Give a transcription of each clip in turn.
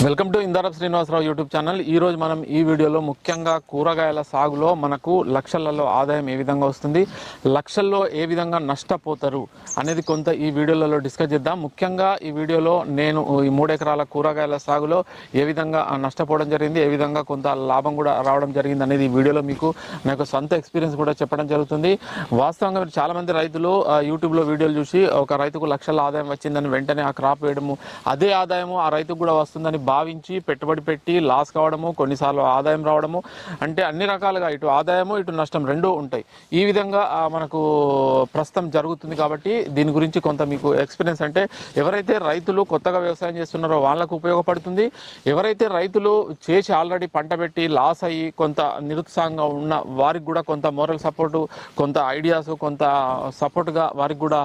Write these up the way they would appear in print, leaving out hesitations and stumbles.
Welcome to Indarap Srinivasarao YouTube channel. ఈరోజు మనం ఈ వీడియోలో ముఖ్యంగా కూరగాయల సాగులో మనకు లక్షలలో ఆదాయం ఏ విధంగా వస్తుంది, లక్షల్లో ఏ విధంగా నష్టపోతారు అనేది కొంత ఈ వీడియోలలో డిస్కస్ చేద్దాం. ముఖ్యంగా ఈ వీడియోలో నేను ఈ 3 ఎకరాల కూరగాయల సాగులో ఏ విధంగా నష్టపోవడం జరిగింది, ఏ విధంగా కొంత లాభం కూడా రావడం జరిగింది అనేది ఈ వీడియోలో మీకు నాకు సొంత ఎక్స్పీరియన్స్ కూడా చెప్పడం జరుగుతుంది. వాస్తవంగా చాలామంది రైతులు యూట్యూబ్లో వీడియోలు చూసి ఒక రైతుకు లక్షల ఆదాయం వచ్చిందని వెంటనే ఆ క్రాప్ వేయడము, అదే ఆదాయము ఆ రైతుకు కూడా వస్తుందని భావించి పెట్టుబడి పెట్టి లాస్ కావడము, కొన్నిసార్లు ఆదాయం రావడము, అంటే అన్ని రకాలుగా ఇటు ఆదాయము ఇటు నష్టం రెండూ ఉంటాయి. ఈ విధంగా మనకు ప్రస్తుతం జరుగుతుంది. కాబట్టి దీని గురించి కొంత మీకు ఎక్స్పీరియన్స్, అంటే ఎవరైతే రైతులు కొత్తగా వ్యవసాయం చేస్తున్నారో వాళ్ళకు ఉపయోగపడుతుంది. ఎవరైతే రైతులు చేసి ఆల్రెడీ పంట పెట్టి లాస్ అయ్యి కొంత నిరుత్సాహంగా ఉన్న వారికి కూడా కొంత మోరల్ సపోర్టు, కొంత ఐడియాస్, కొంత సపోర్ట్గా వారికి కూడా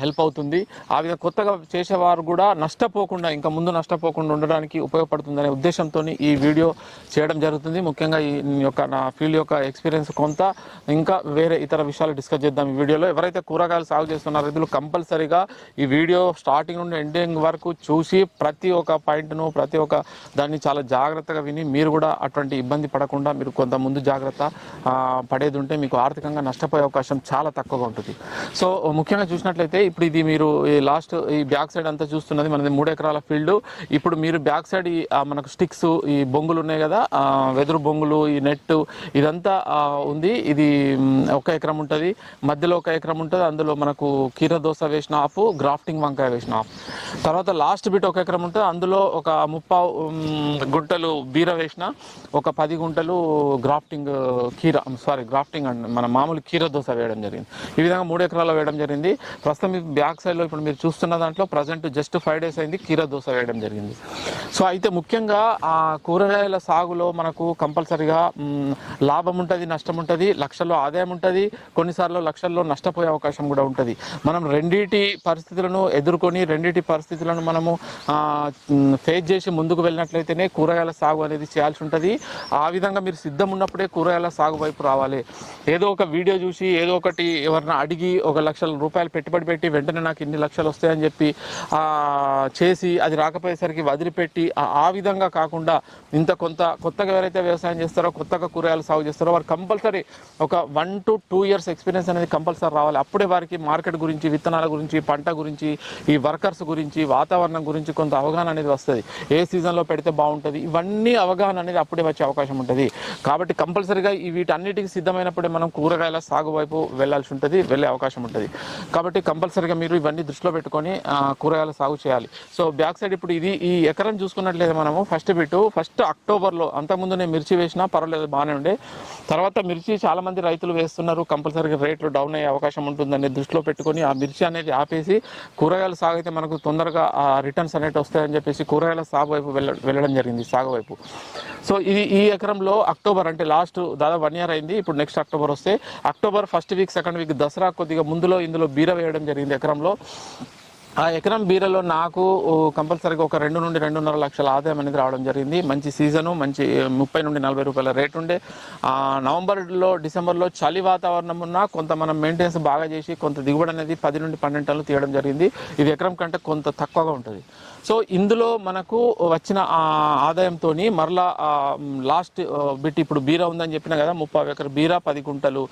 హెల్ప్ అవుతుంది. ఆ విధంగా కొత్తగా చేసేవారు కూడా నష్టపోకుండా, ఇంకా ముందు నష్టపోకుండా ఉండడానికి ఉపయోగపడుతుందనే ఉద్దేశంతో ఈ వీడియో చేయడం జరుగుతుంది. ముఖ్యంగా ఈ యొక్క నా ఫీల్డ్ యొక్క ఎక్స్పీరియన్స్ కొంత, ఇంకా వేరే ఇతర విషయాలు డిస్కస్ చేద్దాం ఈ వీడియోలో. ఎవరైతే కూరగాయలు సాగు చేస్తున్న రైతులు కంపల్సరీగా ఈ వీడియో స్టార్టింగ్ నుండి ఎండింగ్ వరకు చూసి ప్రతి ఒక్క పాయింట్ను, ప్రతి ఒక్క దాన్ని చాలా జాగ్రత్తగా విని మీరు కూడా అటువంటి ఇబ్బంది పడకుండా మీరు కొంత ముందు జాగ్రత్త పడేది ఉంటే మీకు ఆర్థికంగా నష్టపోయే అవకాశం చాలా తక్కువగా ఉంటుంది. సో ముఖ్యంగా చూసినట్లయితే ఇప్పుడు ఇది మీరు ఈ బ్యాక్ సైడ్ అంతా చూస్తున్నది మనది 3 ఎకరాల ఫీల్డ్. ఇప్పుడు మీరు బ్యాక్ సైడ్ మనకు స్టిక్స్, ఈ బొంగులు ఉన్నాయి కదా, వెదురు బొంగులు, ఈ నెట్ ఇదంతా ఉంది. ఇది 1 ఎకరం ఉంటుంది, మధ్యలో 1 ఎకరం ఉంటుంది. అందులో మనకు కీరదోస వేసిన ఆఫ్, గ్రాఫ్టింగ్ వంకాయ వేసిన ఆఫ్. తర్వాత లాస్ట్ బిట్ 1 ఎకరం ఉంటుంది, అందులో ఒక 30 గుంటలు బీర వేసిన, ఒక 10 గుంటలు గ్రాఫ్టింగ్ గ్రాఫ్టింగ్ అండి, మన మామూలు కీరదోస వేయడం జరిగింది. ఈ విధంగా 3 ఎకరాలు వేయడం జరిగింది. ప్రస్తుతం మీ బ్యాక్ సైడ్లో ఇప్పుడు మీరు చూస్తున్న దాంట్లో ప్రజెంట్ జస్ట్ 5 days అయింది కీరదోస వేయడం జరిగింది. సో అయితే ముఖ్యంగా ఆ కూరగాయల సాగులో మనకు కంపల్సరీగా లాభం ఉంటుంది, నష్టం ఉంటుంది, లక్షల్లో ఆదాయం ఉంటుంది, కొన్నిసార్లు లక్షల్లో నష్టపోయే అవకాశం కూడా ఉంటుంది. మనం రెండింటి పరిస్థితులను ఎదుర్కొని, రెండింటి పరిస్థితులను మనము ఫేస్ చేసి ముందుకు వెళ్ళినట్లయితేనే కూరగాయల సాగు అనేది చేయాల్సి ఉంటుంది. ఆ విధంగా మీరు సిద్ధం ఉన్నప్పుడే కూరగాయల సాగు వైపు రావాలి. ఏదో ఒక వీడియో చూసి, ఏదో ఒకటి ఎవరిని అడిగి 1,00,000 రూపాయలు పెట్టుబడి పెట్టి వెంటనే నాకు ఇన్ని లక్షలు వస్తాయని చెప్పి చేసి అది రాకపోయేసరికి వదిలిపెట్టి ఆ విధంగా కాకుండా కొత్తగా ఎవరైతే వ్యవసాయం చేస్తారో, కొత్తగా కూరగాయలు సాగు చేస్తారో వారు కంపల్సరీ ఒక 1 to 2 years ఎక్స్పీరియన్స్ అనేది కంపల్సరీ రావాలి. అప్పుడే వారికి మార్కెట్ గురించి, విత్తనాల గురించి, పంట గురించి, ఈ వర్కర్స్ గురించి, వాతావరణం గురించి కొంత అవగాహన అనేది వస్తుంది. ఏ సీజన్లో పెడితే బాగుంటుంది, ఇవన్నీ అవగాహన అనేది అప్పుడే వచ్చే అవకాశం ఉంటుంది. కాబట్టి కంపల్సరీగా వీటన్నిటికీ సిద్ధమైనప్పుడే మనం కూరగాయల సాగు వైపు వెళ్ళాల్సి ఉంటుంది, వెళ్ళే అవకాశం ఉంటుంది. కాబట్టి కంపల్సరీగా మీరు ఇవన్నీ దృష్టిలో పెట్టుకొని కూరగాయల సాగు చేయాలి. సో బ్యాక్ సైడ్ ఇప్పుడు ఈ ఎకరం చూసుకున్నట్లయితే మనము ఫస్ట్ అక్టోబర్లో, అంతకుముందు నేను మిర్చి వేసినా పర్వాలేదు బాగానే ఉండే, తర్వాత మిర్చి చాలామంది రైతులు వేస్తున్నారు, కంపల్సరీగా రేట్లు డౌన్ అయ్యే అవకాశం ఉంటుందని దృష్టిలో పెట్టుకొని ఆ మిర్చి అనేది ఆపేసి కూరగాయల సాగు అయితే మనకు తొందరగా రిటర్న్స్ అనేవి వస్తాయని చెప్పేసి కూరగాయల సాగు వైపు వెళ్ళడం జరిగింది, సాగు వైపు. సో ఈ ఎకరంలో అక్టోబర్, అంటే లాస్ట్ దాదాపు 1 year అయింది. ఇప్పుడు నెక్స్ట్ అక్టోబర్ వస్తే, October 1st week 2nd week Dasara కొద్దిగా ఇందులో బీర వేయడం జరిగింది ఎకరంలో. ఆ ఎకరం బీరలో నాకు కంపల్సరీగా ఒక 2 నుండి 2.5 లక్షల ఆదాయం అనేది రావడం జరిగింది. మంచి సీజను, మంచి 30 నుండి 40 రూపాయల రేట్ ఉండే. నవంబర్లో, డిసెంబర్లో చలి వాతావరణం ఉన్నా కొంత మనం మెయింటెనెన్స్ బాగా చేసి కొంత దిగుబడి అనేది 10 నుండి 12 టన్నులు తీయడం జరిగింది. ఇది ఎకరం కంటే కొంత తక్కువగా ఉంటుంది. సో ఇందులో మనకు వచ్చిన ఆదాయంతో మరలా లాస్ట్ బిట్ ఇప్పుడు బీర ఉందని చెప్పిన కదా, 30 ఎకర బీర, 10 గుంటలు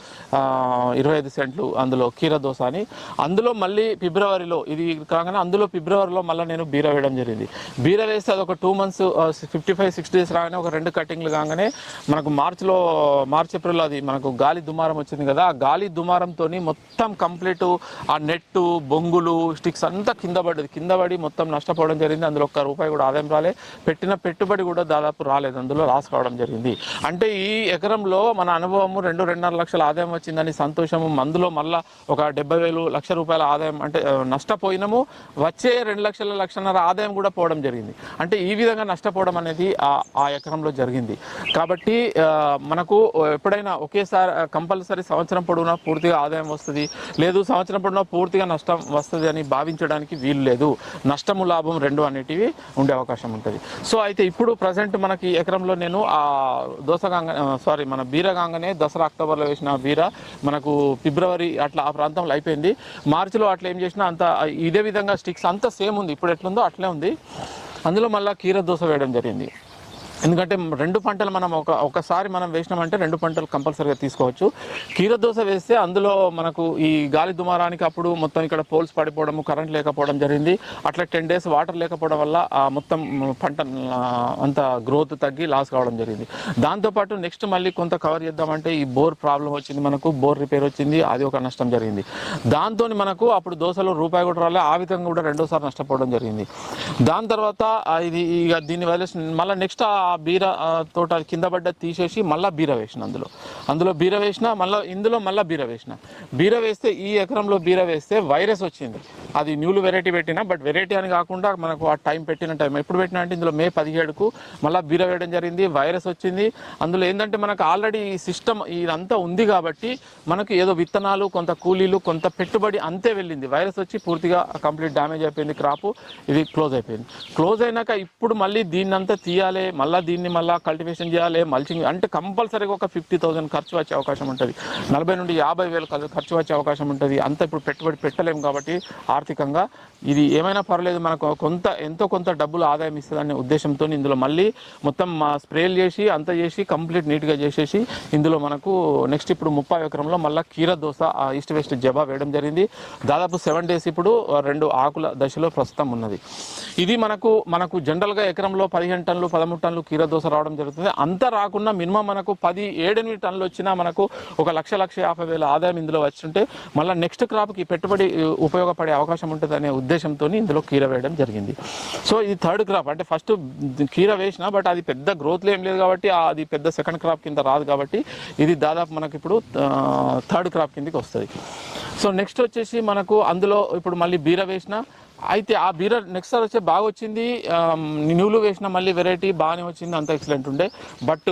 25 సెంట్లు అందులో కీరదోస అని. అందులో మళ్ళీ ఫిబ్రవరిలో ఇది కాగానే అందులో ఫిబ్రవరిలో మళ్ళీ నేను బీర వేయడం జరిగింది. బీర వేస్తే అది ఒక 2 months 55-60 days రాగానే ఒక 2 కటింగ్లు కాగానే మనకు మార్చ్ ఏప్రిల్ అది మనకు గాలి దుమారం వచ్చింది కదా, ఆ గాలి దుమారంతో మొత్తం కంప్లీట్ ఆ నెట్టు, బొంగులు, స్టిక్స్ అంతా కింద పడి మొత్తం నష్టపోవడం జరిగింది. అందులో ₹1 కూడా ఆదాయం రాలే, పెట్టిన పెట్టుబడి కూడా దాదాపు రాలేదు, అందులో లాస్ కావడం జరిగింది. అంటే ఈ ఎకరంలో మన అనుభవము 2.5 లక్షల ఆదాయం వచ్చిందని సంతోషము, మందులో మళ్ళీ ఒక 70,000 లక్ష రూపాయల ఆదాయం, అంటే నష్టపోయినాము, వచ్చే 2 లక్షల, 1.5 ఆదాయం కూడా పోవడం జరిగింది. అంటే ఈ విధంగా నష్టపోవడం అనేది ఆ ఎకరంలో జరిగింది. కాబట్టి మనకు ఎప్పుడైనా ఒకేసారి కంపల్సరీ సంవత్సరం పొడవునా పూర్తిగా ఆదాయం వస్తుంది, లేదు సంవత్సరం పొడవునా పూర్తిగా నష్టం వస్తుంది అని భావించడానికి వీలు లేదు. నష్టము లాభం 2 అనేటివి ఉండే అవకాశం ఉంటుంది. సో అయితే ఇప్పుడు ప్రజెంట్ మనకి ఎకరంలో నేను మన బీర కాగానే దసరా అక్టోబర్లో వేసిన బీర మనకు ఫిబ్రవరి అట్లా ఆ ప్రాంతంలో అయిపోయింది. మార్చిలో అట్లా ఏం చేసినా అంత ఇదే విధంగా స్టిక్స్ అంతా సేమ్ ఉంది, ఇప్పుడు ఎట్లుందో అట్లే ఉంది. అందులో మళ్ళీ కీర దోస వేయడం జరిగింది. ఎందుకంటే రెండు పంటలు మనం ఒకసారి మనం వేసినామంటే రెండు పంటలు కంపల్సరీగా తీసుకోవచ్చు. కీర దోస వేస్తే అందులో మనకు ఈ గాలి దుమారానికి అప్పుడు మొత్తం ఇక్కడ పోల్స్ పడిపోవడము, కరెంట్ లేకపోవడం జరిగింది. అట్లా 10 days వాటర్ లేకపోవడం వల్ల మొత్తం పంట అంత గ్రోత్ తగ్గి లాస్ కావడం జరిగింది. దాంతోపాటు నెక్స్ట్ మళ్ళీ కొంత కవర్ చేద్దామంటే ఈ బోర్ ప్రాబ్లం వచ్చింది, మనకు బోర్ రిపేర్ వచ్చింది, అది ఒక నష్టం జరిగింది. దాంతో మనకు అప్పుడు దోసలో రూపాయి కూడా రాలే, ఆ విధంగా కూడా రెండోసారి నష్టపోవడం జరిగింది. దాని తర్వాత ఇది ఇక దీన్ని వదిలేసి మళ్ళీ నెక్స్ట్ ఆ బీర తోట కింద పడ్డ తీసేసి మళ్ళీ బీర వేసిన, అందులో బీర వేసిన, ఇందులో మళ్ళీ బీర వేస్తే ఈ ఎకరంలో బీర వేస్తే వైరస్ వచ్చింది. అది న్యూలు వెరైటీ పెట్టినా, బట్ వెరైటీ అని కాకుండా మనకు ఆ టైం ఎప్పుడు పెట్టినా అంటే ఇందులో May 17కు మళ్ళీ బీర వేయడం జరిగింది. వైరస్ వచ్చింది. అందులో ఏంటంటే మనకు ఆల్రెడీ ఈ సిస్టమ్ ఇదంతా ఉంది కాబట్టి మనకు ఏదో విత్తనాలు, కొంత కూలీలు, కొంత పెట్టుబడి అంతే వెళ్ళింది. వైరస్ వచ్చి పూర్తిగా కంప్లీట్ డ్యామేజ్ అయిపోయింది క్రాప్. ఇది క్లోజ్ అయిపోయింది. క్లోజ్ అయినాక ఇప్పుడు మళ్ళీ దీన్ని అంతా తీయాలి, దీన్ని మళ్ళీ కల్టివేషన్ చేయాలి, మల్చింగ్ అంటే కంపల్సరీగా ఒక 50,000 ఖర్చు వచ్చే అవకాశం ఉంటుంది. 40,000 నుండి 50,000 ఖర్చు వచ్చే అవకాశం ఉంటుంది. అంత ఇప్పుడు పెట్టుబడి పెట్టలేము కాబట్టి ఆర్థికంగా ఇది ఏమైనా పర్లేదు, మనకు ఎంతో కొంత డబ్బులు ఆదాయం ఇస్తుందనే ఉద్దేశంతో ఇందులో మళ్ళీ మొత్తం స్ప్రేలు చేసి అంత చేసి కంప్లీట్ నీట్గా చేసేసి ఇందులో మనకు నెక్స్ట్ ఇప్పుడు 30 ఎకరంలో మళ్ళీ కీర దోస ఈస్ట్ వెస్ట్ జబా వేయడం జరిగింది. దాదాపు 7 days ఇప్పుడు 2 ఆకుల దశలో ప్రస్తుతం ఉన్నది. ఇది మనకు జనరల్గా ఎకరంలో 15 టన్నులు 13 టన్నులు కీర దోస రావడం జరుగుతుంది. అంత రాకున్నా మినిమం మనకు 17-8 టన్నులు వచ్చినా మనకు 1,50,000 ఆదాయం ఇందులో వచ్చుంటే మళ్ళీ నెక్స్ట్ క్రాప్కి పెట్టుబడి ఉపయోగపడే అవకాశం ఉంటుంది అనే ఉద్దేశంతో ఇందులో కీర వేయడం జరిగింది. సో ఇది 3rd క్రాప్. అంటే ఫస్ట్ కీర వేసినా బట్ అది పెద్ద గ్రోత్లో ఏం లేదు కాబట్టి అది పెద్ద 2nd క్రాప్ కింద రాదు కాబట్టి ఇది దాదాపు మనకి ఇప్పుడు 3rd క్రాప్ కిందకి వస్తుంది. సో నెక్స్ట్ వచ్చేసి మనకు అందులో ఇప్పుడు మళ్ళీ బీర వేసిన, అయితే ఆ బీర నెక్స్ట్ సార్ వచ్చే బాగా వచ్చింది. న్యూలు వేసిన మళ్ళీ వెరైటీ బాగానే వచ్చింది, అంత ఎక్సలెంట్ ఉండే. బట్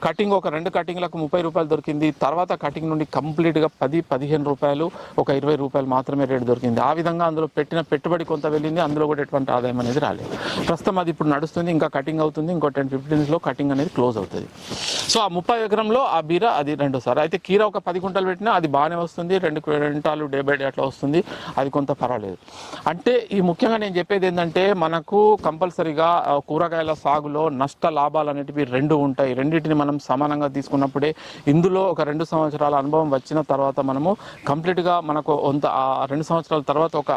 కటింగ్ ఒక 2 కటింగ్లకు 30 రూపాయలు దొరికింది. తర్వాత కటింగ్ నుండి కంప్లీట్గా 10-15 రూపాయలు, ఒక 20 రూపాయలు మాత్రమే రేటు దొరికింది. ఆ విధంగా అందులో పెట్టిన పెట్టుబడి కొంత వెళ్ళింది, అందులో కూడా ఎటువంటి ఆదాయం అనేది రాలేదు. ప్రస్తుతం అది ఇప్పుడు నడుస్తుంది, ఇంకా కటింగ్ అవుతుంది. ఇంకో 10-15 daysలో కటింగ్ అనేది క్లోజ్ అవుతుంది. సో ఆ 30 ఎకరంలో ఆ బీర అది రెండోసారి. అయితే కీర ఒక 10 కుంటలు పెట్టినా అది బాగానే వస్తుంది, 2 క్వింటాలు డే బై డే అట్లా వస్తుంది, అది కొంత పర్వాలేదు. అంటే ఈ ముఖ్యంగా నేను చెప్పేది ఏంటంటే మనకు కంపల్సరీగా కూరగాయల సాగులో నష్ట లాభాలు అనేటివి 2 ఉంటాయి. రెండింటిని మనం సమానంగా తీసుకున్నప్పుడే ఇందులో ఒక 2 సంవత్సరాల అనుభవం వచ్చిన తర్వాత మనము కంప్లీట్గా మనకు 2 సంవత్సరాల తర్వాత ఒక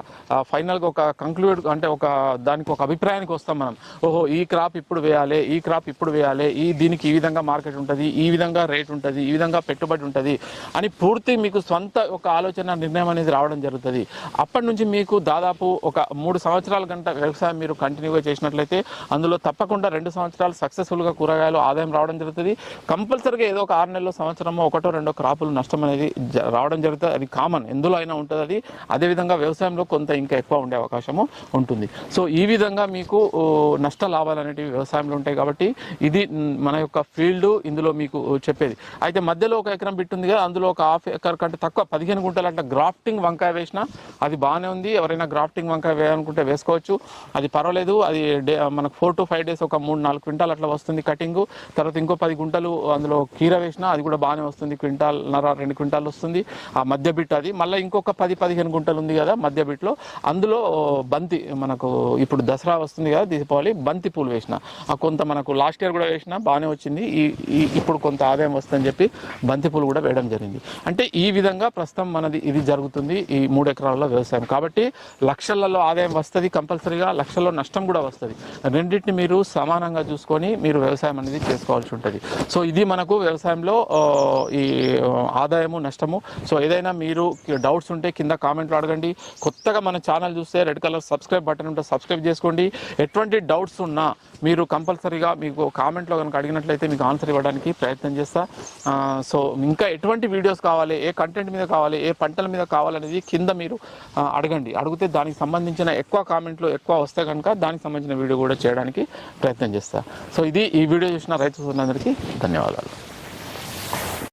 ఫైనల్గా ఒక కంక్లూడ్ అంటే దానికి ఒక అభిప్రాయానికి వస్తాం మనం. ఓహో ఈ క్రాప్ ఇప్పుడు వేయాలి, ఈ క్రాప్ ఇప్పుడు వేయాలి, దీనికి ఈ విధంగా మార్కెట్ ఉంటుంది, ఈ విధంగా రేట్ ఉంటుంది, ఈ విధంగా పెట్టుబడి ఉంటుంది అని పూర్తి మీకు సొంత ఒక ఆలోచన నిర్ణయం అనేది రావడం జరుగుతుంది. అప్పటి నుంచి మీకు దాదాపు ఒక 3 సంవత్సరాల గంట వ్యవసాయం మీరు కంటిన్యూగా చేసినట్లయితే అందులో తప్పకుండా 2 సంవత్సరాలు సక్సెస్ఫుల్గా కూరగాయలు ఆదాయం రావడం జరుగుతుంది. కంపల్సరీగా ఏదో ఒక 6 నెలల సంవత్సరమో 1-2 క్రాపులు నష్టం అనేది రావడం జరుగుతుంది. అది కామన్, ఎందులో అయినా ఉంటుంది అది. అదేవిధంగా వ్యవసాయంలో కొంత ఇంకా ఎక్కువ ఉండే అవకాశము ఉంటుంది. సో ఈ విధంగా మీకు నష్ట లాభాలు అనేటివి వ్యవసాయంలో ఉంటాయి కాబట్టి ఇది మన యొక్క ఫీల్డ్, ఇందులో మీకు చెప్పేది. అయితే మధ్యలో ఒక ఎకరం బిట్ ఉంది కదా, అందులో ఒక 1/2 ఎకర్ కంటే తక్కువ 15 గుంటలు అంటే గ్రాఫ్టింగ్ వంకాయ వేసినా అది బాగానే ఉంది. ఎవరైనా గ్రాఫ్టింగ్ వంకాయ వేయాలనుకుంటే వేసుకోవచ్చు, అది పర్వాలేదు. అది మనకు 4 to 5 days ఒక 3-4 క్వింటాల్ అట్లా వస్తుంది కటింగ్. తర్వాత ఇంకో 10 గుంటలు అందులో కీర వేసినా అది కూడా బాగానే వస్తుంది, 1.5-2 క్వింటాల్ వస్తుంది ఆ మధ్య బిట్. అది మళ్ళీ ఇంకొక 10-15 గుంటలు ఉంది కదా మధ్య బిట్లో, అందులో బంతి మనకు ఇప్పుడు దసరా వస్తుంది కదా, దీపావళి, బంతి పూలు వేసిన కొంత మనకు లాస్ట్ ఇయర్ కూడా వేసినా బాగానే వచ్చింది. ఇప్పుడు కొంత ఆదాయం వస్తుందని చెప్పి బంతి పూలు కూడా వేయడం జరిగింది. అంటే ఈ విధంగా ప్రస్తుతం మనది ఇది జరుగుతుంది ఈ 3 ఎకరాల్లో వ్యవసాయం. కాబట్టి లక్షలలో ఆదాయం వస్తుంది కంపల్సరీగా, లక్షల్లో నష్టం కూడా వస్తుంది. రెండింటిని మీరు సమానంగా చూసుకొని మీరు వ్యవసాయం అనేది చేసుకోవాల్సి ఉంటుంది. సో ఇది మనకు వ్యవసాయంలో ఈ ఆదాయము నష్టము. సో ఏదైనా మీరు డౌట్స్ ఉంటే కింద కామెంట్లో అడగండి. కొత్తగా మన ఛానల్ చూస్తే రెడ్ కలర్ సబ్స్క్రైబ్ బటన్ ఉంటే సబ్స్క్రైబ్ చేసుకోండి. ఎటువంటి డౌట్స్ ఉన్నా మీరు కంపల్సరీగా మీకు కామెంట్లో కనుక అడిగినట్లయితే మీకు ఆన్సర్ ఇవ్వడానికి ప్రయత్నం చేస్తా. సో ఇంకా ఎటువంటి వీడియోస్ కావాలి, ఏ కంటెంట్ మీద కావాలి, ఏ పంటల మీద కావాలనేది కింద మీరు అడగండి. అడిగితే దానికి సంబంధించిన ఎక్కువ కామెంట్లు ఎక్కువ వస్తే కనుక దానికి సంబంధించిన వీడియో కూడా చేయడానికి ప్రయత్నం చేస్తా. సో ఇది ఈ వీడియో చూసిన రైతు సోదరులందరికీ ధన్యవాదాలు.